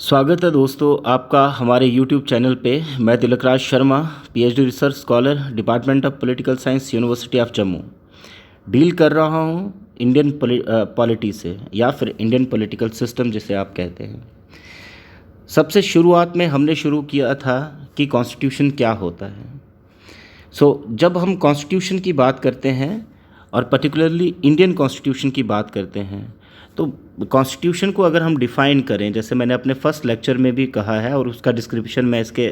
स्वागत है दोस्तों आपका हमारे YouTube चैनल पे। मैं Tilakraj Sharma, PhD research scholar, department of political science, university of Jammu. Deal कर रहा हूँ इंडियन पॉलिटी से, या फिर इंडियन पॉलिटिकल सिस्टम जिसे आप कहते हैं। सबसे शुरुआत में हमने शुरू किया था कि कॉन्स्टिट्यूशन क्या होता है। जब हम कॉन्स्टिट्यूशन की बात करते हैं और पर्टिकुलरली इंडियन कॉन्स्टिट्यूशन की बात करते हैं, तो कॉन्स्टिट्यूशन को अगर हम डिफ़ाइन करें, जैसे मैंने अपने फर्स्ट लेक्चर में भी कहा है और उसका डिस्क्रिप्शन मैं इसके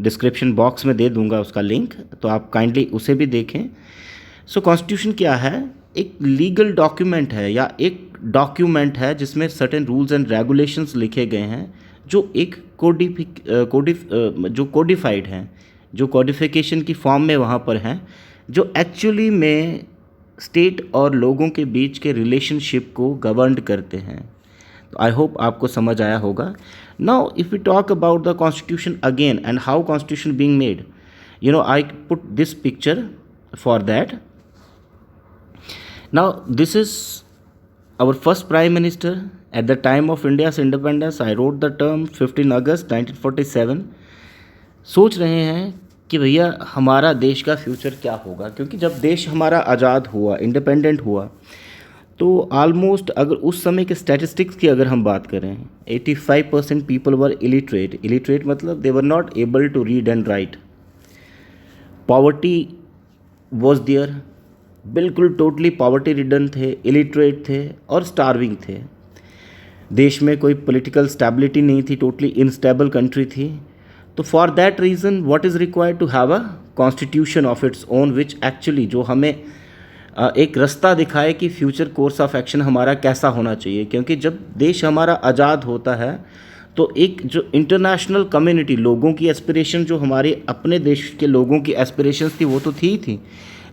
डिस्क्रिप्शन बॉक्स में दे दूंगा उसका लिंक, तो आप काइंडली उसे भी देखें। कॉन्स्टिट्यूशन क्या है? एक लीगल डॉक्यूमेंट है या एक डॉक्यूमेंट है जिसमें सर्टेन रूल्स एंड रेगुलेशंस लिखे गए हैं, जो एक कोडिफाइड हैं, जो कोडिफिकेशन की फॉर्म में वहाँ पर हैं, जो एक्चुअली में स्टेट और लोगों के बीच के रिलेशनशिप को गवर्न करते हैं। तो आई होप आपको समझ आया होगा। Now if we talk about the constitution again and how constitution being made, I put this picture for that. Now this is our first prime minister at the time of India's independence. I wrote the term 15 अगस्त 1947। सोच रहे हैं कि भैया हमारा देश का future क्या होगा, क्योंकि जब देश हमारा आज़ाद हुआ, इंडिपेंडेंट हुआ, तो ऑलमोस्ट अगर उस समय के स्टैटिस्टिक्स की अगर हम बात करें, 85% पीपल वर इलिटरेट मतलब they were not able to read and write. Poverty was there, बिल्कुल टोटली पॉवर्टी रिडन थे, इलिटरेट थे और स्टार्विंग थे। देश में कोई पॉलिटिकल स्टेबिलिटी नहीं थी, टोटली इनस्टेबल कंट्री थी। तो for that reason what is required to have a constitution of its own, which actually जो हमें एक रास्ता दिखाए कि फ्यूचर कोर्स ऑफ एक्शन हमारा कैसा होना चाहिए। क्योंकि जब देश हमारा आज़ाद होता है तो एक जो इंटरनेशनल कम्युनिटी, लोगों की एस्पिरेशन, जो हमारे अपने देश के लोगों की एस्पिरेशंस थी वो तो थी,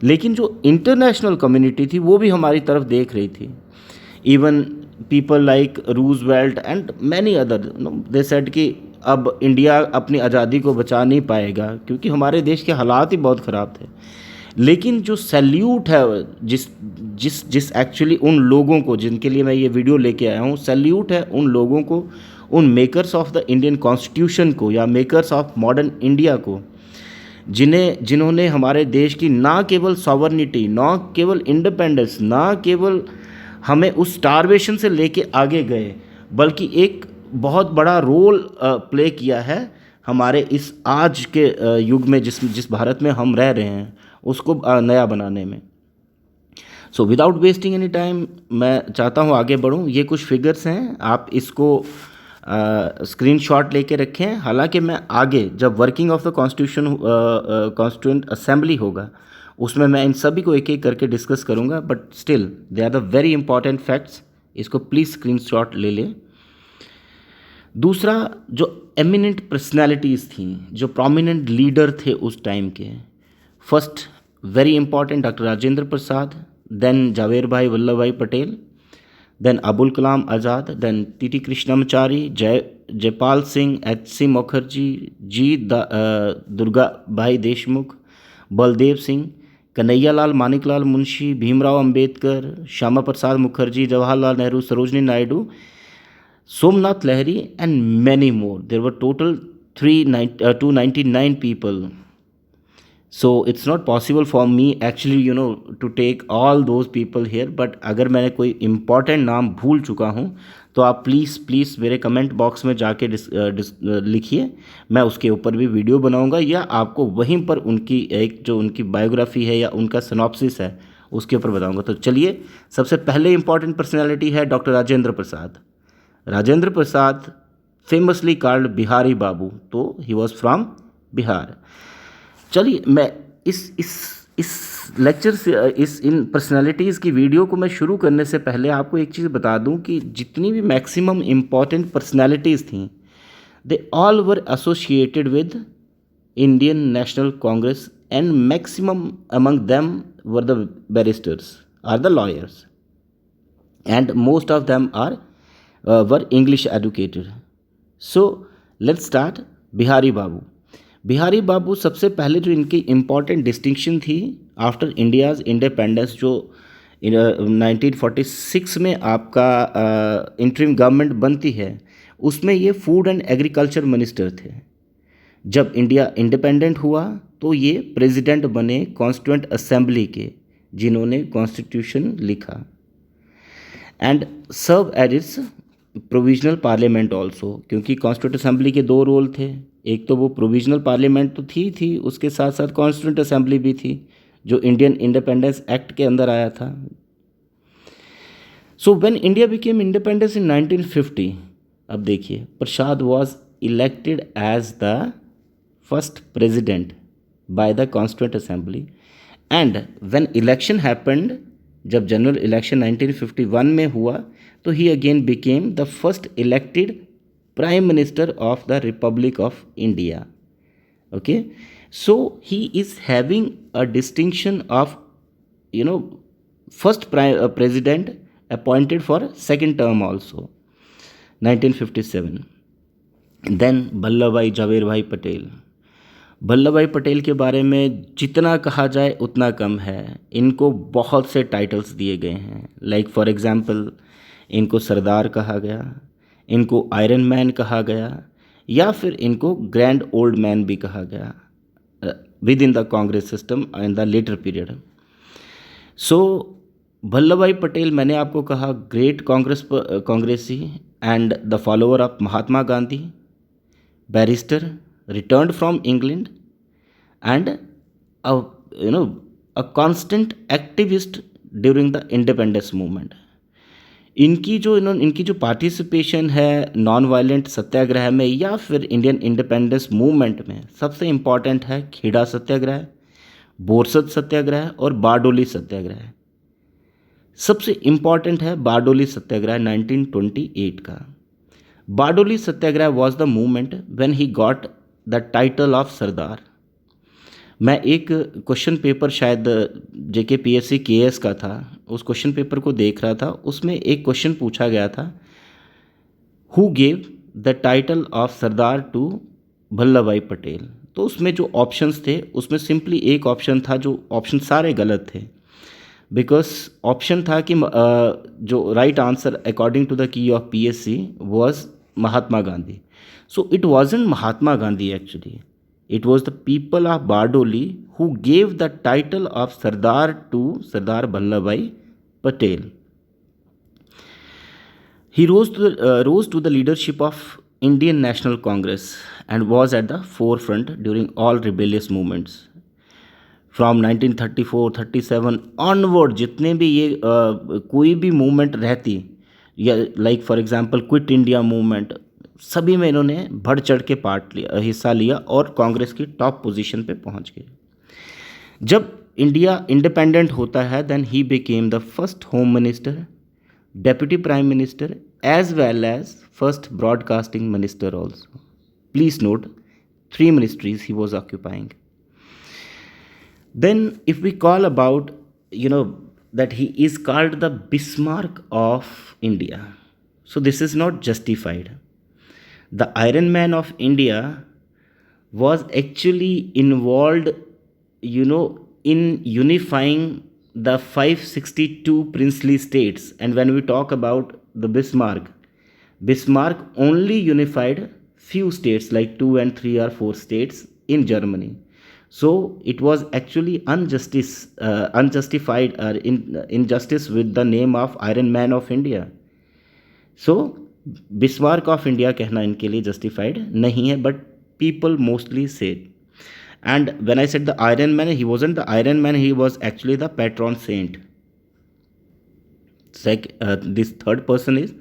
लेकिन जो इंटरनेशनल कम्युनिटी थी वो भी हमारी तरफ देख रही थी। Even people like Roosevelt and many other, they said कि अब इंडिया अपनी आज़ादी को बचा नहीं पाएगा, क्योंकि हमारे देश के हालात ही बहुत ख़राब थे। लेकिन जो सैल्यूट है जिस एक्चुअली उन लोगों को जिनके लिए मैं ये वीडियो लेके आया हूँ, सैल्यूट है उन लोगों को, उन makers of the Indian constitution को या मेकर्स ऑफ मॉडर्न इंडिया को, जिन्होंने हमारे देश की ना केवल सॉवरनिटी, ना केवल इंडिपेंडेंस, ना केवल हमें उस स्टारवेशन से लेके आगे गए, बल्कि एक बहुत बड़ा रोल प्ले किया है हमारे इस आज के युग में, जिस भारत में हम रह रहे हैं उसको नया बनाने में। विदाउट वेस्टिंग एनी टाइम मैं चाहता हूँ आगे बढ़ूँ। ये कुछ फिगर्स हैं, आप इसको स्क्रीनशॉट लेके रखें। हालांकि मैं आगे जब working of the constituent assembly होगा उसमें मैं इन सभी को एक एक करके डिस्कस करूंगा, but still they are the very important facts. इसको प्लीज़ स्क्रीनशॉट ले लें। दूसरा, जो एमिनेंट पर्सनैलिटीज़ थी, जो प्रोमिनेंट लीडर थे उस टाइम के, first very important doctor Rajendra Prasad, then Javer bhai Vallabh भाई Patel, then Abul Kalam Azad, then T Krishnamachari, Jaipal Singh, HC Mukherjee ji, Durga bhai Deshmukh, Baldev Singh, Kanhaiyalal Maniklal Munshi, Bhimrao Ambedkar, Shyama Prasad Mukherjee, Jawaharlal Nehru, Sarojini Naidu, Somnath Lahiri and many more. There were total 299 people. So it's not possible for me actually to take all those people here, but अगर मैंने कोई important नाम भूल चुका हूँ तो आप प्लीज़ मेरे कमेंट बॉक्स में जाके लिखिए, मैं उसके ऊपर भी वीडियो बनाऊँगा, या आपको वहीं पर उनकी एक जो उनकी बायोग्राफी है या उनका सिनॉप्सिस है उसके ऊपर बताऊँगा। तो चलिए, सबसे पहले इम्पॉर्टेंट पर्सनैलिटी है डॉक्टर राजेंद्र प्रसाद। राजेंद्र प्रसाद फेमसली कॉल्ड बिहारी बाबू, तो ही वॉज फ्रॉम बिहार। चलिए, मैं इस लेक्चर से इन पर्सनालिटीज़ की वीडियो को मैं शुरू करने से पहले आपको एक चीज़ बता दूं कि जितनी भी मैक्सिमम इम्पॉर्टेंट पर्सनालिटीज़ थीं, they all were associated with Indian National Congress, and maximum among them were the barristers or the lawyers, and most of them are were English educated. So let's start. Bihari Babu सबसे पहले जो इनकी इम्पॉर्टेंट डिस्टिंक्शन थी after India's independence, जो 1946 में आपका interim government बनती है, उसमें ये फूड एंड एग्रीकल्चर मिनिस्टर थे। जब इंडिया इंडिपेंडेंट हुआ तो ये प्रेसिडेंट बने कॉन्स्टिट्यूएंट असेंबली के, जिन्होंने कॉन्स्टिट्यूशन लिखा, and serve as its provisional parliament also, क्योंकि कॉन्स्टिट्यूंट असेंबली के दो रोल थे। एक तो वो प्रोविजनल पार्लियामेंट तो थी, उसके साथ साथ कॉन्स्टिट्यूंट असेंबली भी थी, जो इंडियन इंडिपेंडेंस एक्ट के अंदर आया था। So when India became independence in 1950, अब देखिए, Prasad was elected as the first president by the Constituent Assembly, and when election happened, जब जनरल इलेक्शन 1951 में हुआ, तो he again became the first elected prime minister of the Republic of India. Okay, so he is having a distinction of first president appointed for second term also 1957। Then Vallabh bhai Jhaver भाई पटेल। वल्लभ भाई पटेल के बारे में जितना कहा जाए उतना कम है। इनको बहुत से टाइटल्स दिए गए हैं, लाइक फॉर एग्जांपल इनको सरदार कहा गया, इनको आयरन मैन कहा गया, या फिर इनको ग्रैंड ओल्ड मैन भी कहा गया within the Congress system in the later period. So Vallabh भाई पटेल, मैंने आपको कहा, ग्रेट कांग्रेसी and the follower of Mahatma Gandhi, barrister, returned from England, and a constant activist during the independence movement. इनकी जो पार्टिसिपेशन है नॉन वायलेंट सत्याग्रह में या फिर इंडियन इंडिपेंडेंस मूवमेंट में, सबसे इम्पॉर्टेंट है खेड़ा सत्याग्रह, बोरसद सत्याग्रह और बारडोली सत्याग्रह। सबसे इम्पॉर्टेंट है बारडोली सत्याग्रह 1928 का। Bardoli Satyagraha was the movement when he got the title of Sardar. मैं एक क्वेश्चन पेपर शायद JKPSC KS का था, उस क्वेश्चन पेपर को देख रहा था, उसमें एक क्वेश्चन पूछा गया था, who gave the title of Sardar to Vallabh भाई पटेल। तो उसमें जो ऑप्शंस थे, उसमें सिंपली एक ऑप्शन था, जो ऑप्शन सारे गलत थे, बिकॉज ऑप्शन था कि जो right answer according to the key of PSC was Mahatma Gandhi. So it wasn't Mahatma Gandhi actually. It was the people of Bardoli who gave the title of Sardar to Sardar Vallabhbhai Patel. He rose to the leadership of Indian National Congress and was at the forefront during all rebellious movements. From 1934, 37 onward, जितने भी ये कोई भी movement रहती, या like for example quit India movement, सभी में इन्होंने बढ़ चढ़ के हिस्सा लिया और कांग्रेस की टॉप पोजीशन पे पहुंच गए। जब इंडिया इंडिपेंडेंट होता है, then he became the first home minister, deputy prime minister, as well as first broadcasting minister also. Please note 3 ministries he was occupying. Then if we call about, that he is called the Bismarck of India. So this is not justified. The Iron Man of India was actually involved, in unifying the 562 princely states. And when we talk about the Bismarck only unified few states, like 2 and 3 or 4 states in Germany. So it was actually unjustified or injustice with the name of Iron Man of India. So Bismarck of India कहना इनके लिए justified नहीं है, but people mostly said. And when I said the iron man, he wasn't the iron man, he was actually the patron saint. This third person is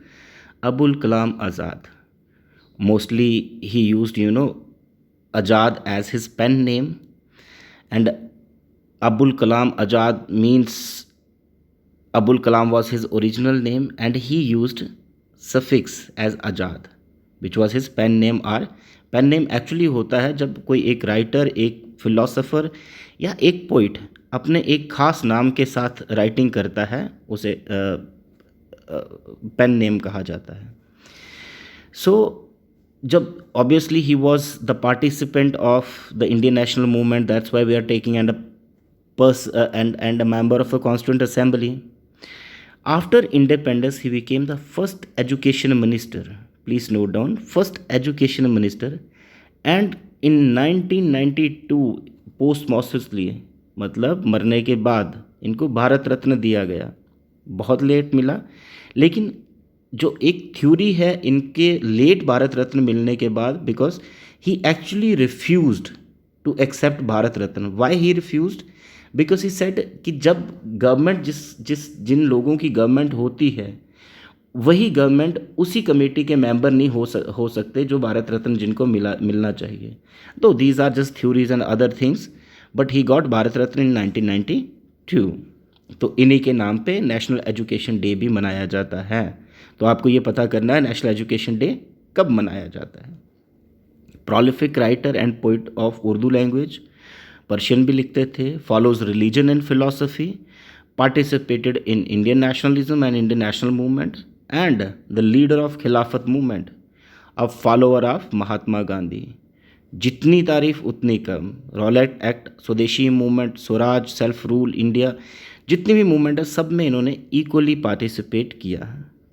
Abul Kalam Azad. Mostly he used Azad as his pen name, and Abul Kalam Azad means Abul Kalam was his original name, and he used suffix as Azad, which was his pen name. or pen name actually होता है जब कोई एक writer, एक philosopher या एक poet अपने एक खास नाम के साथ राइटिंग करता है, उसे पेन नेम कहा जाता है. सो जब obviously he was the participant of the Indian national movement, that's why we are taking and a member of a constituent assembly. After independence, he became the first education minister please note down, first education minister, and in 1992 posthumously, मतलब मरने के बाद इनको भारत रत्न दिया गया। बहुत late मिला, लेकिन जो एक थ्योरी है इनके लेट भारत रत्न मिलने के बाद, because he actually refused to accept Bharat Ratna. Why he refused? Because he said कि जब गवर्नमेंट जिन लोगों की गवर्नमेंट होती है, वही गवर्नमेंट उसी कमेटी के मेंबर नहीं हो सकते जो भारत रत्न जिनको मिलना चाहिए। तो these are just theories and other things, but he got Bharat Ratna in 1992। तो इन्हीं के नाम पे नेशनल एजुकेशन डे भी मनाया जाता है। तो आपको ये पता करना है नेशनल एजुकेशन डे कब मनाया जाता है। Prolific writer and poet of Urdu language, Persian भी लिखते थे, follows religion and philosophy, participated in Indian nationalism and Indian national movement, and the leader of Khilafat movement, a follower of Mahatma Gandhi. जितनी तारीफ उतनी कम। Rowlatt act, Swadeshi movement, Swaraj, self rule India, जितनी भी movement है सब में इन्होंने इक्वली पार्टिसिपेट किया।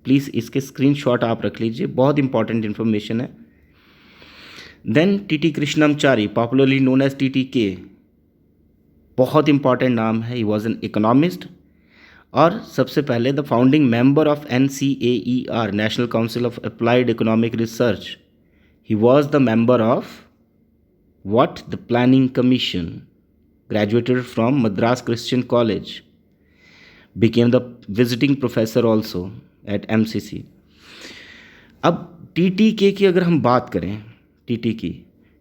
प्लीज़ इसके स्क्रीनशॉट आप रख लीजिए, बहुत इंपॉर्टेंट इन्फॉर्मेशन है। Then T Krishnamachari, popularly known as TTK, बहुत इंपॉर्टेंट नाम है। ही वॉज एन इकोनॉमिस्ट, और सबसे पहले the founding member of NCAER, national council of applied economic research. He was the member of what? The planning commission. Graduated from Madras Christian college, became the visiting professor also eight MCC। अब TTK की अगर हम बात करें, TTK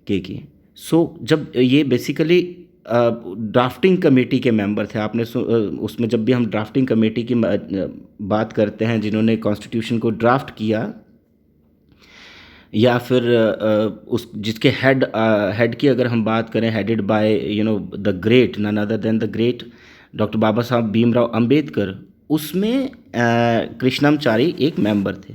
की, सो जब ये basically drafting committee के मेंबर थे। आपने उसमें जब भी हम ड्राफ्टिंग कमेटी की बात करते हैं, जिन्होंने कॉन्स्टिट्यूशन को ड्राफ्ट किया, या फिर उस जिसके हेड की अगर हम बात करें, headed by the great, none other than the great doctor Baba Saheb Bhimrao Ambedkar, उसमें कृष्णमचारी एक मेंबर थे।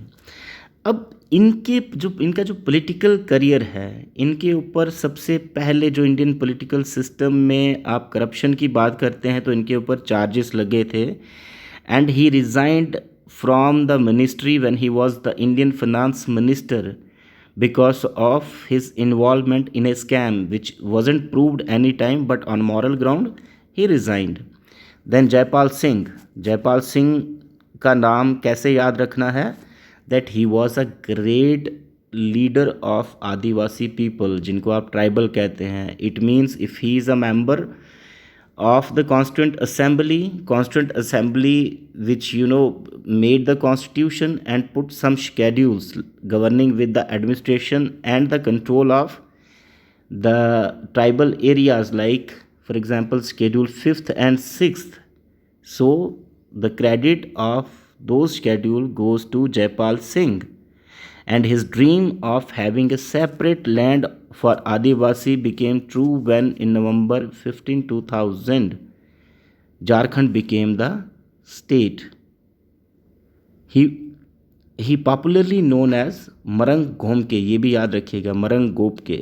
अब इनका जो पॉलिटिकल करियर है, इनके ऊपर सबसे पहले जो इंडियन पॉलिटिकल सिस्टम में आप करप्शन की बात करते हैं तो इनके ऊपर चार्जेस लगे थे, and he resigned from the ministry when he was the Indian finance minister because of his involvement in a scam which wasn't proved any time, but on moral ground he resigned. Then Jaipal Singh का नाम कैसे याद रखना है? That he was a great leader of Adivasi people, जिनको आप tribal कहते हैं। It means if he is a member of the constituent assembly which made the constitution and put some schedules governing with the administration and the control of the tribal areas, like for example schedule 5th and 6th. So the credit of those schedule goes to Jaipal Singh, and his dream of having a separate land for Adivasi became true when in November 15, 2000, Jharkhand became the state. He popularly known as Marang Ghomke, ये भी याद रखिएगा, मरंग गोपके।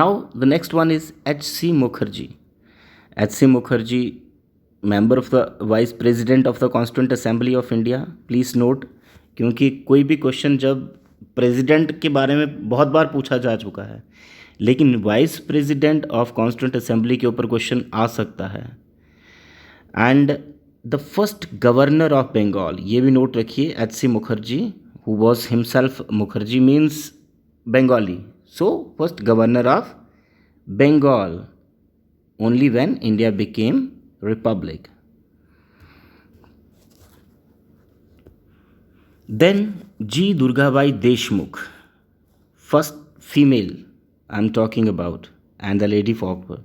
Now the next one is H.C. Mukherjee. H.C. Mukherjee, member of the Vice President of the Constituent Assembly of India. Please note, क्योंकि कोई भी question जब president के बारे में बहुत बार पूछा जा चुका है, लेकिन vice president of constituent assembly के ऊपर क्वेश्चन आ सकता है। And the first governor of Bengal, ये भी नोट रखिए, H.C. Mukherjee, who was himself, Mukherjee means Bengali, so first governor of Bengal only when India became republic. Then G. Durgabai Deshmukh, first female I'm talking about, and the lady folklore.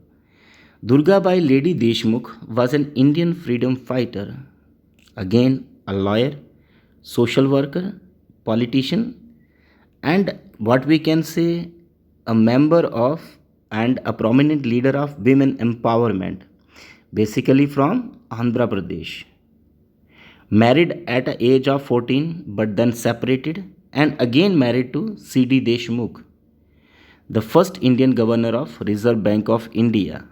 Durgabai Lady Deshmukh was an Indian freedom fighter, again a lawyer, social worker, politician, and what we can say a member of and a prominent leader of women empowerment, basically from Andhra Pradesh. Married at the age of 14 but then separated and again married to C.D. Deshmukh, the first Indian governor of Reserve Bank of India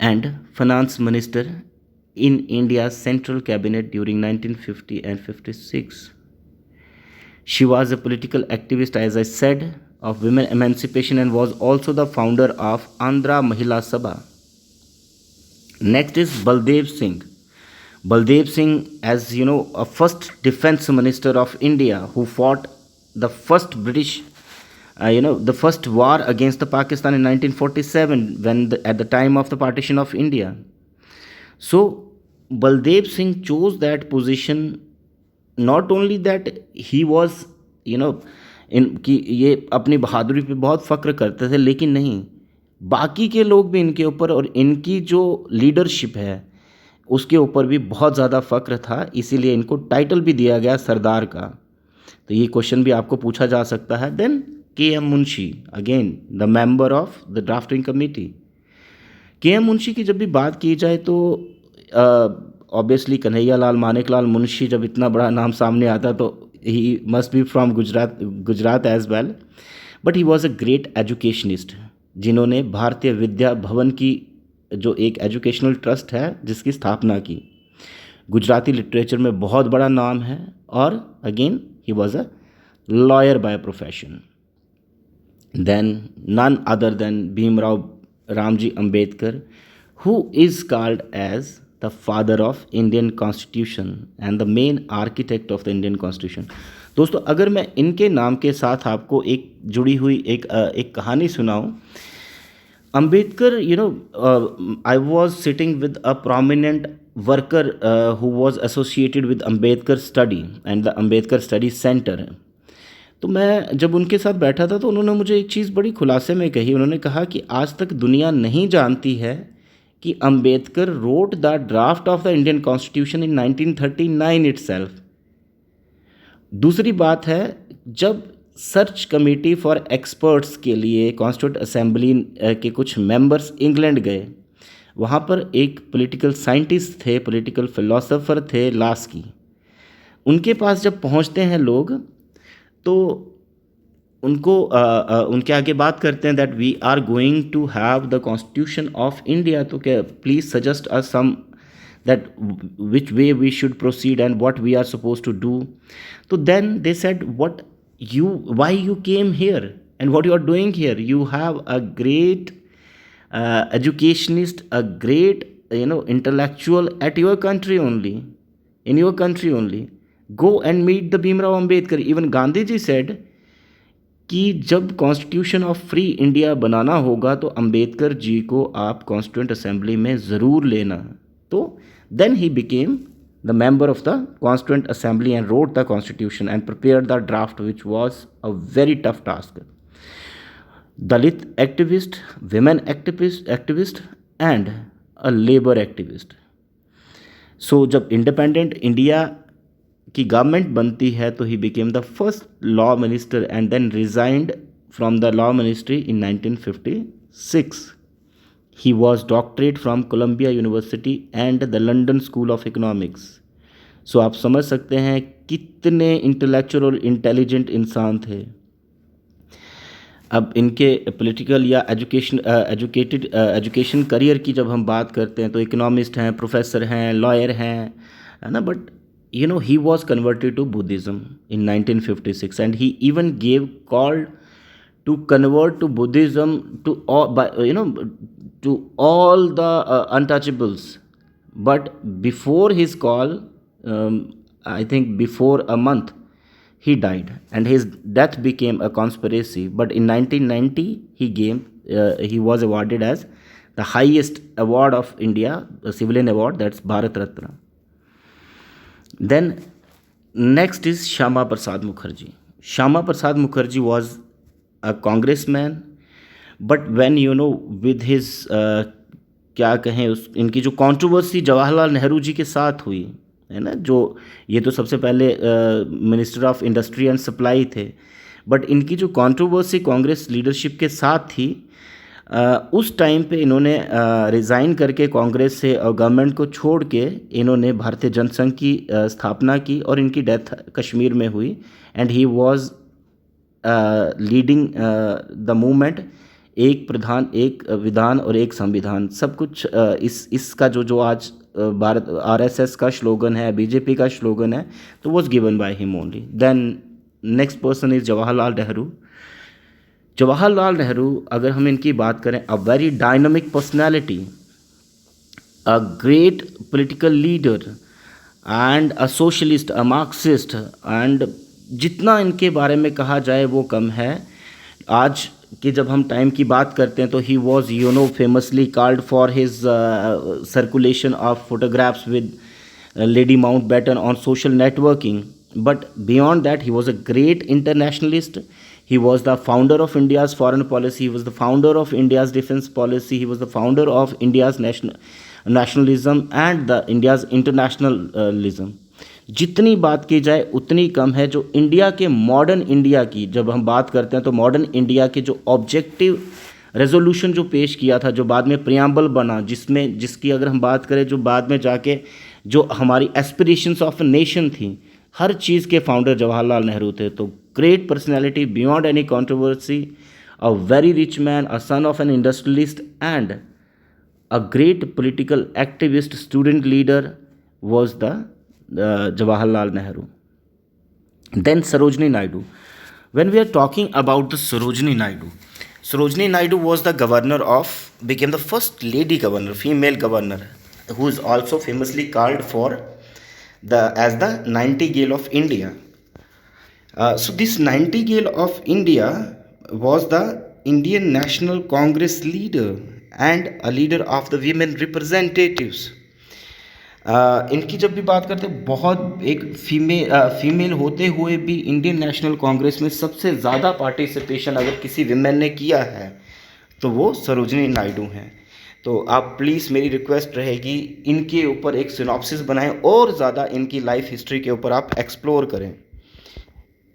and finance minister in India's central cabinet during 1950 and 56. She was a political activist, as I said, of women emancipation and was also the founder of Andhra Mahila Sabha. Next is Baldev Singh. Baldev Singh, as you know, a first defense minister of India who fought the first British, the first war against the Pakistan in 1947 at the time of the partition of India. So Baldev Singh chose that position. Not only that he was, इनकी ये अपनी बहादुरी पे बहुत फ़ख्र करते थे, लेकिन नहीं, बाकी के लोग भी इनके ऊपर और इनकी जो लीडरशिप है उसके ऊपर भी बहुत ज़्यादा फ़ख्र था, इसीलिए इनको टाइटल भी दिया गया सरदार का। तो ये क्वेश्चन भी आपको पूछा जा सकता है। Then K M. Munshi, again the member of the drafting committee. K M. Munshi की जब भी बात की जाए तो ऑब्वियसली कन्हैया लाल मानेकलाल मुंशी, जब इतना बड़ा नाम सामने आता तो he must be from Gujarat as well, but he was a great educationist, जिन्होंने भारतीय विद्या भवन की जो एक एजुकेशनल ट्रस्ट है जिसकी स्थापना की। गुजराती लिटरेचर में बहुत बड़ा नाम है, और again he was a lawyer by profession. Then none other than Bhimrao Ramji Ambedkar, who is called as the father of Indian Constitution and the main architect of the Indian Constitution. दोस्तों, अगर मैं इनके नाम के साथ आपको एक जुड़ी हुई एक कहानी सुनाऊं, Ambedkar, I was sitting with a prominent worker who was associated with Ambedkar Study and the Ambedkar Study Center. तो मैं जब उनके साथ बैठा था तो उन्होंने मुझे एक चीज़ बड़ी खुलासे में कही। उन्होंने कहा कि आज तक दुनिया नहीं जानती है कि Ambedkar wrote the draft of the Indian constitution in 1939 itself. दूसरी बात है, जब सर्च कमेटी फॉर एक्सपर्ट्स के लिए कॉन्स्टिट्यूंट असेंबली के कुछ मेंबर्स इंग्लैंड गए, वहाँ पर एक पॉलिटिकल साइंटिस्ट थे, पॉलिटिकल फिलोसोफर थे लास्की। उनके पास जब पहुँचते हैं लोग तो उनको उनके आगे बात करते हैं that we are going to have the constitution of India, तो क्या please suggest us some that which way we should proceed and what we are suppose to do. तो then they said why you came here and what you are doing here, you have a great educationist, a great intellectual at your country only, in your country only, go and meet the Bhimrao Ambedkar. Even Gandhi ji said कि जब constitution of free India बनाना होगा तो अंबेडकर जी को आप constituent assembly में ज़रूर लेना। तो then he became the member of the Constituent Assembly and wrote the constitution and prepare the draft which was a very tough task. Dalit activist, women activist and a labour activist. So जब independent India की government बनती है तो he became the first law minister and then resigned from the law ministry in 1956। He was doctorate from Columbia University and the London School of economics. सो आप समझ सकते हैं कितने इंटेलेक्चुअल और इंटेलिजेंट इंसान थे। अब इनके पॉलिटिकल या एजुकेशन करियर की जब हम बात करते हैं तो इकोनॉमिस्ट हैं, प्रोफेसर हैं, लॉयर हैं, है ना, but he was converted to Buddhism in 1956 and he even gave call to convert to Buddhism to all, to all the untouchables. But before his call, I think before a month, he died and his death became a conspiracy. But in 1990, he was awarded as the highest award of India, a civilian award, that's Bharat Ratna. Then next is Shyama Prasad Mukherjee. Shyama Prasad Mukherjee was a congressman, but when with his क्या कहें इनकी जो controversy Jawaharlal Nehru ji के साथ हुई है ना, जो ये तो सबसे पहले minister of industry and supply थे, बट इनकी जो कंट्रोवर्सी कांग्रेस लीडरशिप के साथ थी, उस टाइम पे इन्होंने रिज़ाइन करके कांग्रेस से और गवर्नमेंट को छोड़ के इन्होंने भारतीय जनसंघ की स्थापना की और इनकी डेथ कश्मीर में हुई and he was leading the movement, एक प्रधान, एक विधान और एक संविधान, सब कुछ इसका जो आज भारत आरएसएस का स्लोगन है, बीजेपी का स्लोगन है, तो was given by him only. Then next person is Jawaharlal Nehru. Jawaharlal Nehru, अगर हम इनकी बात करें, a very dynamic personality, a great political leader and a socialist, a Marxist, and जितना इनके बारे में कहा जाए वो कम है। आज कि जब हम टाइम की बात करते हैं तो he was famously called for his circulation of photographs with Lady Mountbatten on social networking, but beyond that he was a great internationalist. He was the founder of India's foreign policy. He was the founder of India's defense policy. He was the founder of India's nationalism and the India's internationalism. जितनी बात की जाए उतनी कम है. जो India के modern India की जब हम बात करते हैं तो मॉडर्न इंडिया के जो ऑब्जेक्टिव रेजोल्यूशन जो पेश किया था, जो बाद में प्रियम्बल बना, जिसकी अगर हम बात करें, जो बाद में जाके जो हमारी एस्पिरेशंस ऑफ नेशन थी, हर चीज़ के फाउंडर जवाहरलाल नेहरू थे. तो great personality beyond any controversy, a very rich man, a son of N industrialist and a great political activist, student leader was the Jawaharlal Nehru. Then Sarojini Naidu. When we are talking about the Sarojini Naidu was the became the first lady governor, female governor, who is also famously called as the Nightingale of India. So this Nightingale of India was the Indian National Congress leader and a leader of the women representatives. इनकी जब भी बात करते हैं, बहुत एक female होते हुए भी इंडियन नेशनल कांग्रेस में सबसे ज़्यादा पार्टिसिपेशन अगर किसी विमेन ने किया है तो वो सरोजिनी नायडू हैं. तो आप प्लीज़, मेरी रिक्वेस्ट रहेगी, इनके ऊपर एक सिनॉप्सिस बनाएं और ज़्यादा इनकी लाइफ हिस्ट्री के ऊपर आप एक्सप्लोर करें.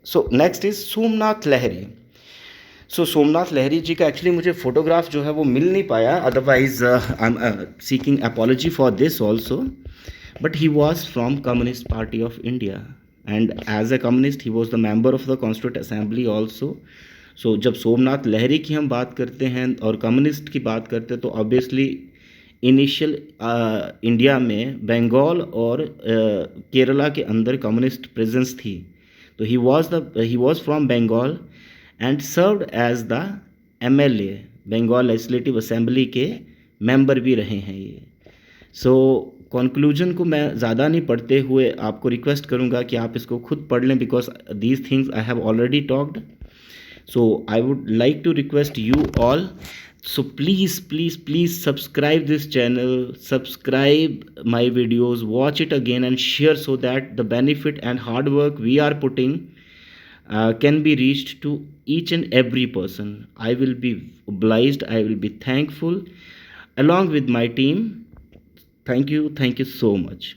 सो नेक्स्ट इज़ सोमनाथ लहरी. सोमनाथ लहरी जी का एक्चुअली मुझे फ़ोटोग्राफ जो है वो मिल नहीं पाया, otherwise I am seeking apology for this also. But he was from Communist Party of India and as a communist he was the member of the Constituent Assembly also. So जब सोमनाथ लहरी की हम बात करते हैं और कम्युनिस्ट की बात करते हैं तो ऑब्वियसली इनिशियल इंडिया में बंगाल और केरला के अंदर कम्युनिस्ट प्रेजेंस थी. तो he was from Bengal and served as the MLA, Bengal legislative assembly के मेंबर भी रहे हैं ये. सो कंक्लूजन को मैं ज़्यादा नहीं पढ़ते हुए आपको रिक्वेस्ट करूँगा कि आप इसको खुद पढ़ लें, because these things I have already talked. So I would like to request you all, so please subscribe this channel, subscribe my videos, watch it again and share, so that the benefit and hard work we are putting can be reached to each and every person. I will be obliged, I will be thankful along with my team. Thank you so much.